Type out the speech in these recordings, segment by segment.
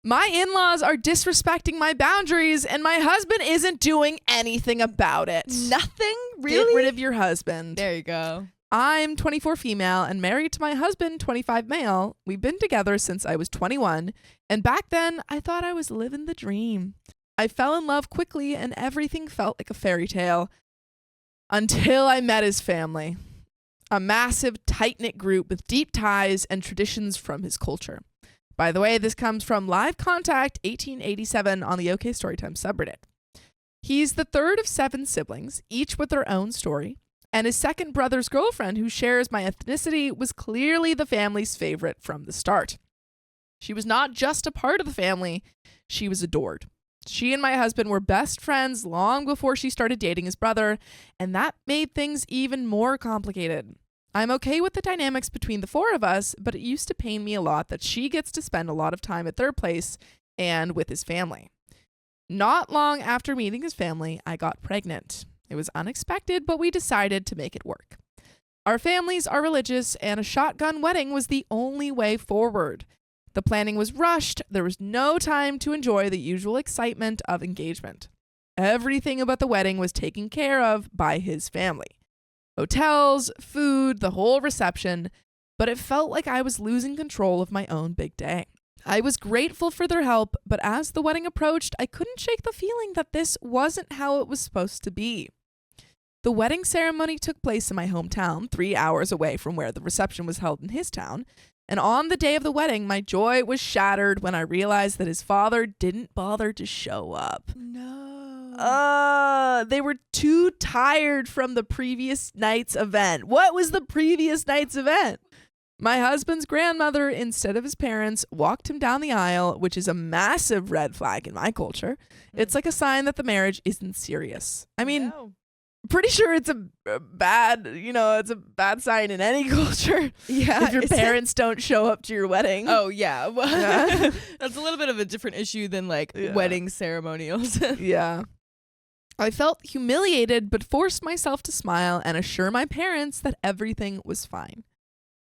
My in-laws are disrespecting my boundaries and my husband isn't doing anything about it. Nothing? Really? Get rid of your husband. There you go. I'm 24 female and married to my husband, 25 male. We've been together since I was 21. And back then, I thought I was living the dream. I fell in love quickly and everything felt like a fairy tale until I met his family. A massive, tight-knit group with deep ties and traditions from his culture. By the way, this comes from Live Contact 1887 on the OK Storytime subreddit. He's the third of 7 siblings, each with their own story. And his second brother's girlfriend, who shares my ethnicity, was clearly the family's favorite from the start. She was not just a part of the family, she was adored. She and my husband were best friends long before she started dating his brother, and that made things even more complicated. I'm okay with the dynamics between the 4 of us, but it used to pain me a lot that she gets to spend a lot of time at their place and with his family. Not long after meeting his family, I got pregnant. It was unexpected, but we decided to make it work. Our families are religious, and a shotgun wedding was the only way forward. The planning was rushed. There was no time to enjoy the usual excitement of engagement. Everything about the wedding was taken care of by his family. Hotels, food, the whole reception, but it felt like I was losing control of my own big day. I was grateful for their help, but as the wedding approached, I couldn't shake the feeling that this wasn't how it was supposed to be. The wedding ceremony took place in my hometown, 3 hours away from where the reception was held in his town, and on the day of the wedding, my joy was shattered when I realized that his father didn't bother to show up. No. They were too tired from the previous night's event. What was the previous night's event? My husband's grandmother, instead of his parents, walked him down the aisle, which is a massive red flag in my culture. It's like a sign that the marriage isn't serious. I mean, No. pretty sure it's a bad, it's a bad sign in any culture. Yeah. If your parents don't show up to your wedding. Oh, yeah. Well, Yeah. That's a little bit of a different issue than Yeah. wedding ceremonials. Yeah. I felt humiliated, but forced myself to smile and assure my parents that everything was fine.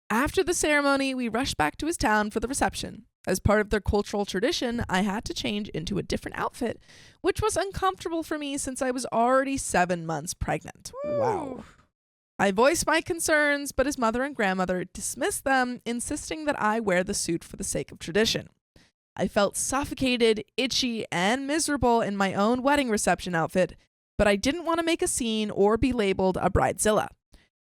After the ceremony, we rushed back to his town for the reception. As part of their cultural tradition, I had to change into a different outfit, which was uncomfortable for me since I was already 7 months pregnant. Wow. I voiced my concerns, but his mother and grandmother dismissed them, insisting that I wear the suit for the sake of tradition. I felt suffocated, itchy, and miserable in my own wedding reception outfit, but I didn't want to make a scene or be labeled a bridezilla.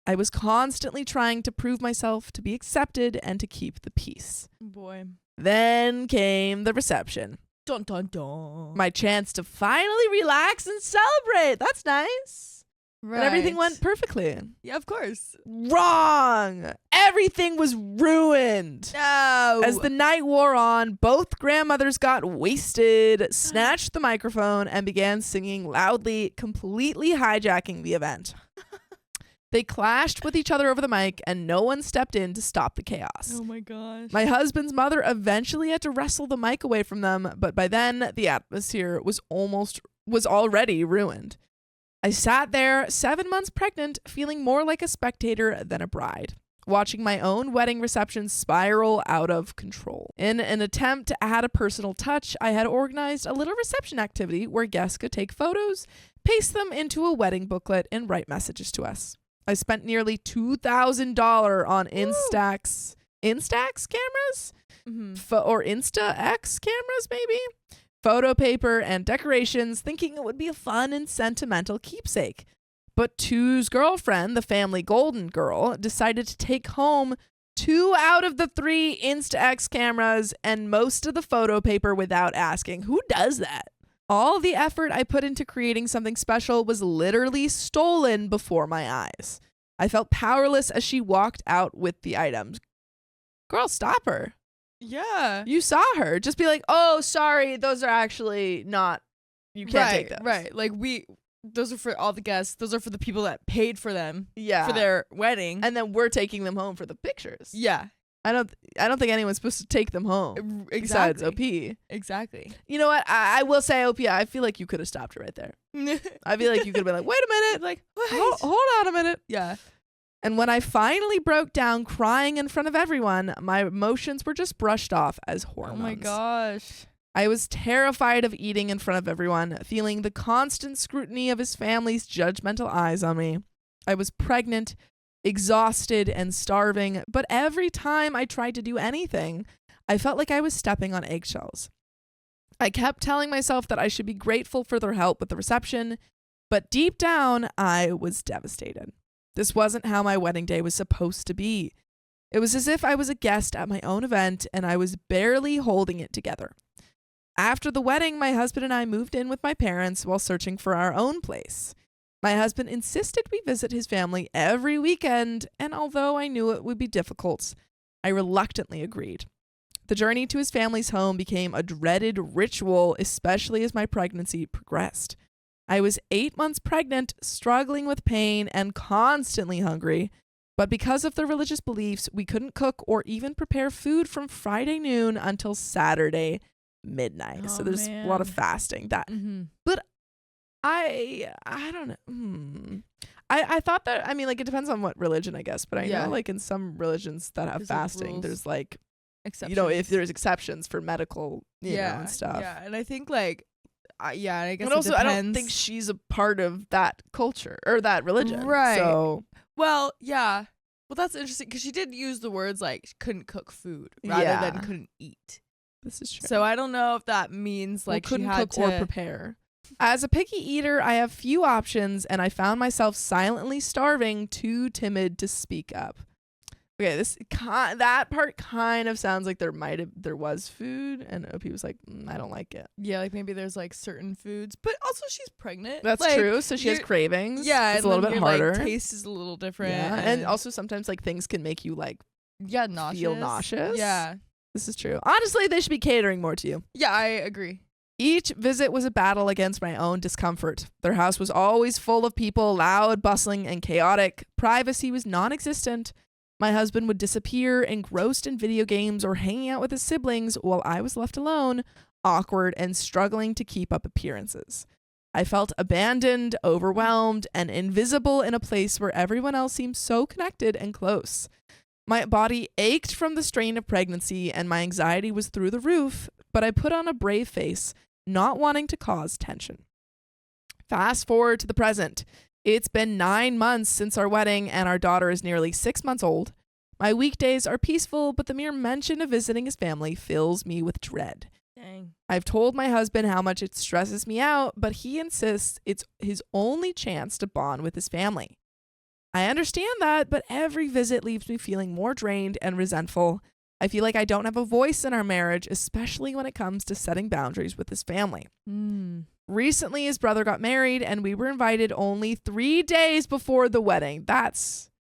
I was constantly trying to prove myself to be accepted and to keep the peace. Boy. Then came the reception. Dun, dun, dun. My chance to finally relax and celebrate. That's nice. Right. And everything went perfectly. Yeah, of course. Wrong. Everything was ruined. No. As the night wore on, both grandmothers got wasted, snatched the microphone, and began singing loudly, completely hijacking the event. They clashed with each other over the mic, and no one stepped in to stop the chaos. Oh my gosh. My husband's mother eventually had to wrestle the mic away from them, but by then the atmosphere was already ruined. I sat there, 7 months pregnant, feeling more like a spectator than a bride, watching my own wedding reception spiral out of control. In an attempt to add a personal touch, I had organized a little reception activity where guests could take photos, paste them into a wedding booklet, and write messages to us. I spent nearly $2,000 on Instax cameras? Mm-hmm. Or Insta-X cameras, maybe? Photo paper and decorations, thinking it would be a fun and sentimental keepsake. But Two's girlfriend, the family golden girl, decided to take home 2 out of the 3 Insta-X cameras and most of the photo paper without asking. Who does that? All the effort I put into creating something special was literally stolen before my eyes. I felt powerless as she walked out with the items. Girl, stop her. Yeah. You saw her. Just be like, oh, sorry, those are actually not, you can't take those. Right. Like those are for all the guests. Those are for the people that paid for them. Yeah. For their wedding. And then we're taking them home for the pictures. Yeah. I don't think anyone's supposed to take them home. Exactly. Besides OP. Exactly. You know what? I will say, OP, I feel like you could have stopped her right there. I feel like you could have been like, wait a minute. Like, Hold on a minute. Yeah. And when I finally broke down crying in front of everyone, my emotions were just brushed off as hormones. Oh my gosh. I was terrified of eating in front of everyone, feeling the constant scrutiny of his family's judgmental eyes on me. I was pregnant, exhausted, and starving, but every time I tried to do anything, I felt like I was stepping on eggshells. I kept telling myself that I should be grateful for their help with the reception, but deep down, I was devastated. This wasn't how my wedding day was supposed to be. It was as if I was a guest at my own event and I was barely holding it together. After the wedding, my husband and I moved in with my parents while searching for our own place. My husband insisted we visit his family every weekend, and although I knew it would be difficult, I reluctantly agreed. The journey to his family's home became a dreaded ritual, especially as my pregnancy progressed. I was 8 months pregnant, struggling with pain and constantly hungry, but because of their religious beliefs, we couldn't cook or even prepare food from Friday noon until Saturday midnight. So there's a lot of fasting. But I don't know. I thought that, I mean, like, it depends on what religion, I guess, but I know, like, in some religions that have There's, fasting, like, there's like, Exceptions. you know, if there's exceptions for medical, you know, and stuff. Yeah, and I think like, yeah, I guess. And also, it I depends. don't think she's a part of that culture or that religion. Right. So, well, yeah. Well, that's interesting because she did use the words like she couldn't cook food rather than couldn't eat. This is true. So I don't know if that means like couldn't she had cook or prepare. As a picky eater, I have few options, and I found myself silently starving, too timid to speak up. Okay, that part kind of sounds like there was food, and OP was like, I don't like it. Yeah, like maybe there's like certain foods, but also she's pregnant. That's like, true. So she has cravings. Yeah, it's a little bit harder. Like, taste is a little different. Yeah, and also sometimes like things can make you like nauseous. Feel nauseous. Yeah, this is true. Honestly, they should be catering more to you. Yeah, I agree. Each visit was a battle against my own discomfort. Their house was always full of people, loud, bustling, and chaotic. Privacy was non-existent. My husband would disappear, engrossed in video games or hanging out with his siblings, while I was left alone, awkward, and struggling to keep up appearances. I felt abandoned, overwhelmed, and invisible in a place where everyone else seemed so connected and close. My body ached from the strain of pregnancy, and my anxiety was through the roof, but I put on a brave face, not wanting to cause tension. Fast forward to the present. It's been 9 months since our wedding, and our daughter is nearly 6 months old. My weekdays are peaceful, but the mere mention of visiting his family fills me with dread. Dang. I've told my husband how much it stresses me out, but he insists it's his only chance to bond with his family. I understand that, but every visit leaves me feeling more drained and resentful. I feel like I don't have a voice in our marriage, especially when it comes to setting boundaries with his family. Recently, his brother got married, and we were invited only 3 days before the wedding.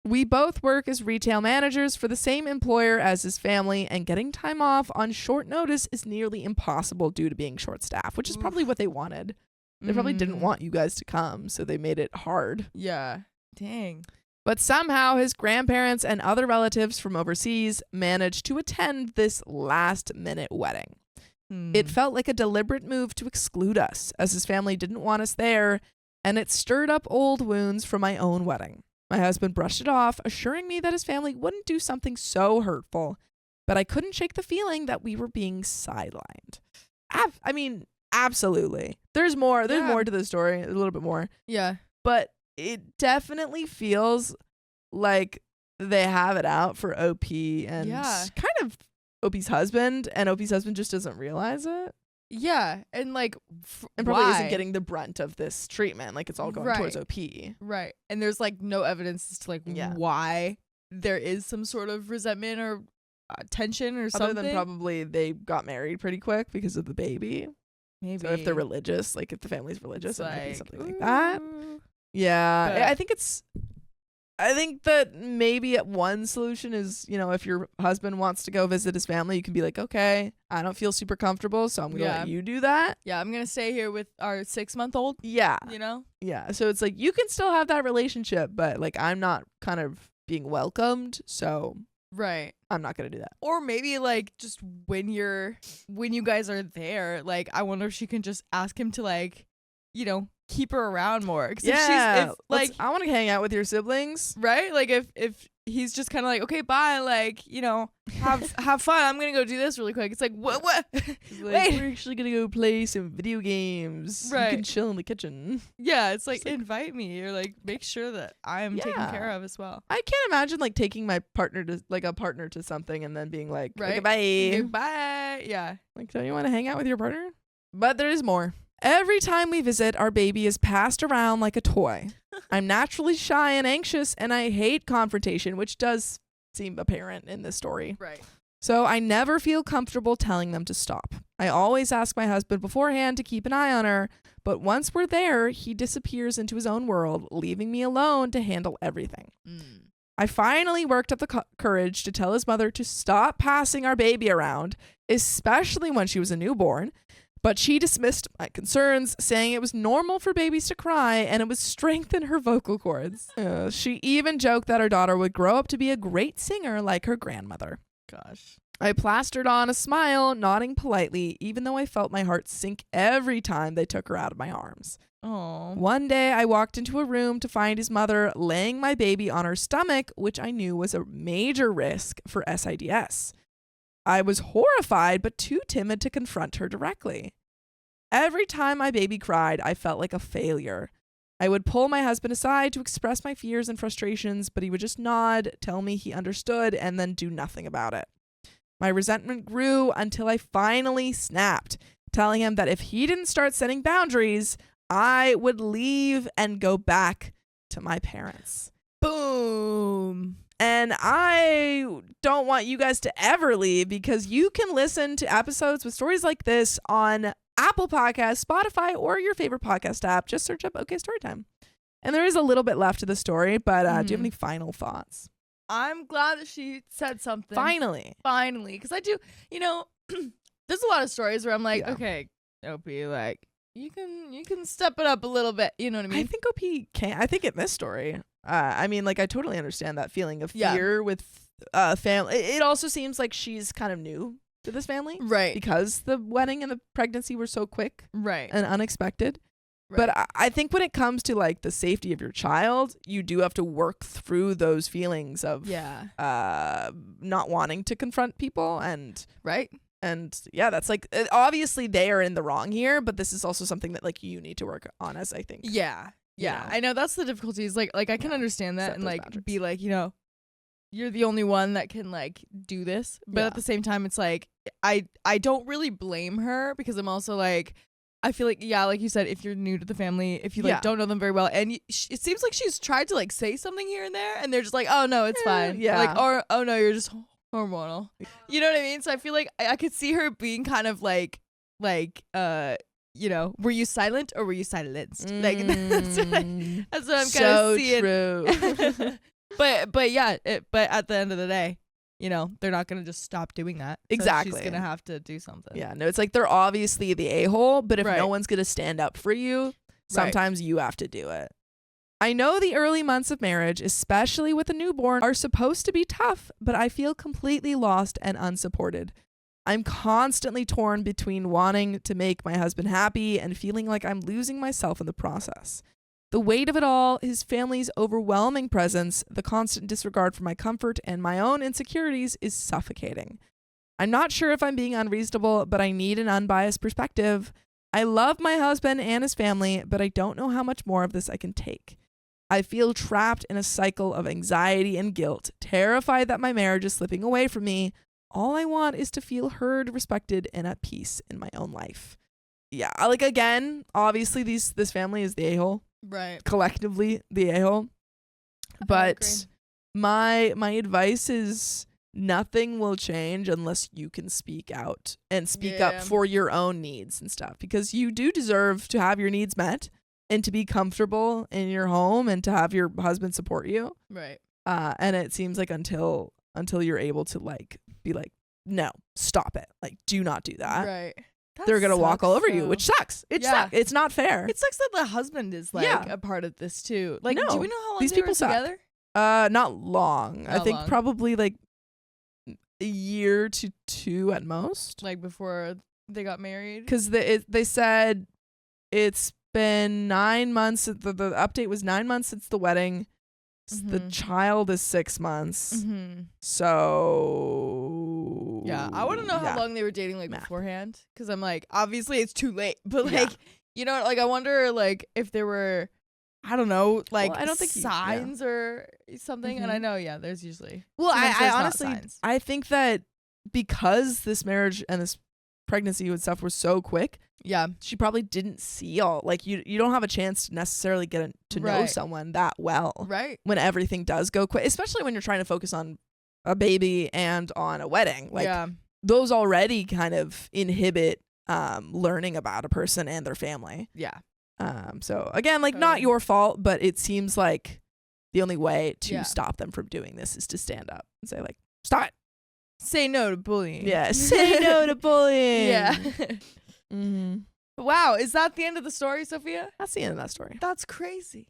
We both work as retail managers for the same employer as his family, and getting time off on short notice is nearly impossible due to being short-staffed, which is probably what they wanted. They probably didn't want you guys to come, so they made it hard. Yeah. Dang. But somehow his grandparents and other relatives from overseas managed to attend this last-minute wedding. It felt like a deliberate move to exclude us, as his family didn't want us there, and it stirred up old wounds from my own wedding. My husband brushed it off, assuring me that his family wouldn't do something so hurtful, but I couldn't shake the feeling that we were being sidelined. I mean, absolutely. There's more to the story, a little bit more. Yeah. But it definitely feels like they have it out for OP and kind of OP's husband, and OP's husband just doesn't realize it. Yeah, and like, and probably isn't getting the brunt of this treatment. Like, it's all going towards OP. Right, and there's like no evidence as to like why there is some sort of resentment or tension or something. Other than probably they got married pretty quick because of the baby. Maybe. So if they're religious, like if the family's religious, it might be something like that. Yeah, but I think that maybe one solution is, you know, if your husband wants to go visit his family, you can be like, okay, I don't feel super comfortable, so I'm going to let you do that. Yeah, I'm going to stay here with our 6-month-old. Yeah. You know? Yeah, so it's like, you can still have that relationship, but like, I'm not kind of being welcomed, so I'm not going to do that. Or maybe like just when you guys are there, like I wonder if she can just ask him to like, you know, keep her around more. Yeah, if like I want to hang out with your siblings. Right? Like if he's just kind of like, okay, bye, like, you know, have fun. I'm gonna go do this really quick. It's like, what? Like, Wait, we're actually gonna go play some video games. Right. You can chill in the kitchen. Yeah, it's like invite me, or like make sure that I'm taken care of as well. I can't imagine like taking my partner to like a partner to something and then being like, Right. okay, bye. Okay, bye. Yeah. Like, don't you want to hang out with your partner? But there is more. Every time we visit, our baby is passed around like a toy. I'm naturally shy and anxious, and I hate confrontation, which does seem apparent in this story. Right. So I never feel comfortable telling them to stop. I always ask my husband beforehand to keep an eye on her, but once we're there, he disappears into his own world, leaving me alone to handle everything. I finally worked up the courage to tell his mother to stop passing our baby around, especially when she was a newborn. But she dismissed my concerns, saying it was normal for babies to cry and it would strengthen her vocal cords. She even joked that our daughter would grow up to be a great singer like her grandmother. Gosh. I plastered on a smile, nodding politely, even though I felt my heart sink every time they took her out of my arms. Oh. One day I walked into a room to find his mother laying my baby on her stomach, which I knew was a major risk for SIDS. I was horrified, but too timid to confront her directly. Every time my baby cried, I felt like a failure. I would pull my husband aside to express my fears and frustrations, but he would just nod, tell me he understood, and then do nothing about it. My resentment grew until I finally snapped, telling him that if he didn't start setting boundaries, I would leave and go back to my parents. Boom. And I don't want you guys to ever leave, because you can listen to episodes with stories like this on Apple Podcasts, Spotify, or your favorite podcast app. Just search up OK Storytime. And there is a little bit left to the story, but do you have any final thoughts? I'm glad that she said something. Finally. Because I do, you know, there's a lot of stories where I'm like, okay, OP, like, you can step it up a little bit. You know what I mean? I think OP can. I think in this story, I mean, like, I totally understand that feeling of fear with family. It also seems like she's kind of new to this family. Right. Because the wedding and the pregnancy were so quick. Right. And unexpected. Right. But I think when it comes to like the safety of your child, you do have to work through those feelings of not wanting to confront people and right. And yeah, that's like obviously they are in the wrong here, but this is also something that like you need to work on, as I think. Yeah. Yeah. You know? I know that's the difficulties. Like I can understand that and like boundaries. Be like, you know, you're the only one that can like do this. But at the same time, it's like I don't really blame her, because I'm also like, I feel like, like you said, if you're new to the family, if you like don't know them very well, and it seems like she's tried to like say something here and there, and they're just like, oh no, it's fine. Yeah. Like, or oh no, you're just hormonal. You know what I mean? So I feel like I could see her being kind of like you know, were you silent or were you silenced? Like that's what I'm kind of seeing. So true. but yeah, but at the end of the day, you know, they're not going to just stop doing that. Exactly. So she's going to have to do something. Yeah, no, it's like they're obviously the a-hole, but if no one's going to stand up for you, sometimes you have to do it. I know the early months of marriage, especially with a newborn, are supposed to be tough, but I feel completely lost and unsupported. I'm constantly torn between wanting to make my husband happy and feeling like I'm losing myself in the process. The weight of it all, his family's overwhelming presence, the constant disregard for my comfort, and my own insecurities is suffocating. I'm not sure if I'm being unreasonable, but I need an unbiased perspective. I love my husband and his family, but I don't know how much more of this I can take. I feel trapped in a cycle of anxiety and guilt, terrified that my marriage is slipping away from me. All I want is to feel heard, respected, and at peace in my own life. Yeah, like again, obviously this family is the a-hole. Right. Collectively the a-hole. But my advice is nothing will change unless you can speak out and speak up for your own needs and stuff, because you do deserve to have your needs met and to be comfortable in your home and to have your husband support you. Right. And it seems like until you're able to like be like, no, stop it. Like, do not do that. Right. They're going to walk all over you, which sucks. It sucks. It's not fair. It sucks that the husband is like a part of this too. Like, no, do we know how long these people were together? Not long. I think long. probably like a year to two at most. Like before they got married? Because they said it's been 9 months. The update was 9 months since the wedding. The child is 6 months. So yeah, I want to know how long they were dating beforehand, because I'm like, obviously it's too late, but like you know, like I wonder like if there were, I don't know, like I don't think signs or something. And I know there's usually I honestly I think that because this marriage and this pregnancy and stuff were so quick, she probably didn't see all, like you don't have a chance to necessarily get to know someone that well, right, when everything does go quick, especially when you're trying to focus on a baby and on a wedding. Like those already kind of inhibit learning about a person and their family. So again, like not your fault, but it seems like the only way to stop them from doing this is to stand up and say like, stop it. Say no to bullying. Yeah, say no to bullying. Yeah. Wow, is that the end of the story, Sophia? That's the end of that story. That's crazy.